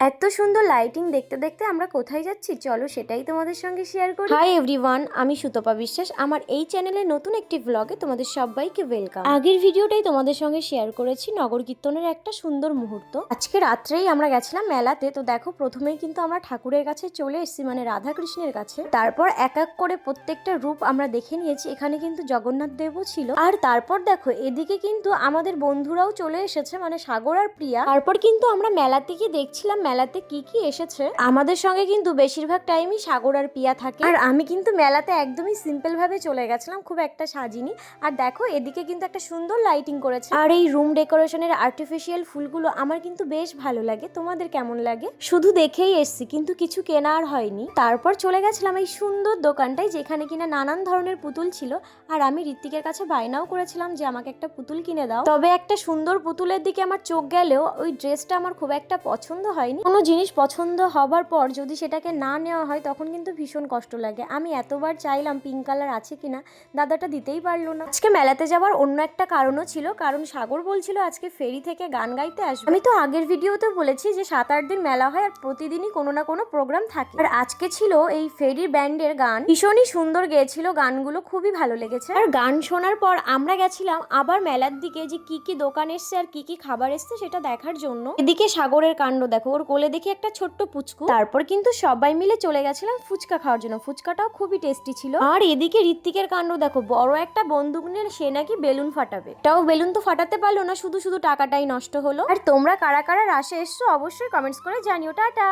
এত সুন্দর লাইটিং দেখতে দেখতে আমরা কোথায় যাচ্ছি চলো সেটাই তোমাদের সঙ্গে শেয়ার করি। হাই এভরিওয়ান, আমি সুতপা বিশ্বাস। আমার এই চ্যানেলে নতুন একটি ব্লগে তোমাদের সবাইকে ওয়েলকাম। আগের ভিডিওটাই তোমাদের সঙ্গে শেয়ার করেছি নগর কীর্তনের একটা সুন্দর মুহূর্ত। আজকে রাত্রেই আমরা গেছিলাম মেলাতে। তো দেখো প্রথমেই কিন্তু আমরা ঠাকুরের কাছে চলে এসেছি, মানে রাধা কৃষ্ণের কাছে। তারপর এক এক করে প্রত্যেকটা রূপ আমরা দেখে নিয়েছি। এখানে কিন্তু জগন্নাথ দেবও ছিল। আর তারপর দেখো এদিকে কিন্তু আমাদের বন্ধুরাও চলে এসেছে, মানে সাগর আর প্রিয়া। তারপর কিন্তু আমরা মেলাতে গিয়ে দেখছিলাম মেলাতে কি কি এসেছে। আমাদের সঙ্গে কিন্তু বেশিরভাগ টাইমই সাগর আর প্রিয়া থাকে। আর আমি কিন্তু মেলাতে একদমই সিম্পল ভাবে চলে গেছিলাম, খুব একটা সাজিনি। আর দেখো এদিকে কিন্তু একটা সুন্দর লাইটিং করেছে। আর এই রুম ডেকোরেশনের আর্টিফিশিয়াল ফুলগুলো আমার কিন্তু বেশ ভালো লাগে। তোমাদের কেমন লাগে? শুধু দেখেই এসছি, কিন্তু কিছু কেনা আর হয়নি। তারপর চলে গেছিলাম এই সুন্দর দোকানটায়, যেখানে কিনা নানান ধরনের পুতুল ছিল। আর আমি ঋত্বিকের কাছে বায়নাও করেছিলাম যে আমাকে একটা পুতুল কিনে দাও। তবে একটা সুন্দর পুতুলের দিকে আমার চোখ গেলেও ওই ড্রেসটা আমার খুব একটা পছন্দ হয়নি। কোনো জিনিস পছন্দ হবার পর যদি সেটাকে না নেওয়া হয় তখন কিন্তু ভীষণ কষ্ট লাগে। আমি এতবার চাইলাম পিঙ্ক কালার আছে কিনা, দাদাটা দিতেই পারলো না। আজকে মেলাতে যাওয়ার অন্য একটা কারণও ছিল, কারণ সাগর বলছিল আজকে ফেরি থেকে গান গাইতে আসবে। আমি তো আগের ভিডিওতে বলেছি যে 7-8 দিন মেলা হয় আর প্রতিদিনই কোনো না কোনো প্রোগ্রাম থাকে। আর আজকে ছিল এই ফেরি ব্যান্ডের গান, ভীষণই সুন্দর গেয়েছিল গানগুলো, খুবই ভালো লেগেছে। আর গান শোনার পর আমরা গেছিলাম আবার মেলার দিকে, যে কি কি দোকান এসছে আর কি কি খাবার এসছে সেটা দেখার জন্য। এদিকে সাগরের কাণ্ড দেখো, ওর কোলে দেখি একটা ছোট্ট পুচকু। তারপর কিন্তু সবাই মিলে চলে গেছিলাম ফুচকা খাওয়ার জন্য। ফুচকাটাও খুবই টেস্টি ছিল। আর এদিকে ঋত্বিকের কাণ্ড দেখো, বড় একটা বন্দুক নিয়ে সে নাকি বেলুন ফাটাবে। তাও বেলুন তো ফাটাতে পারলো না, শুধু শুধু টাকাটাই নষ্ট হলো। আর তোমরা কারা কারা রাশে এসছো অবশ্যই কমেন্টস করে জানিও। টাটা।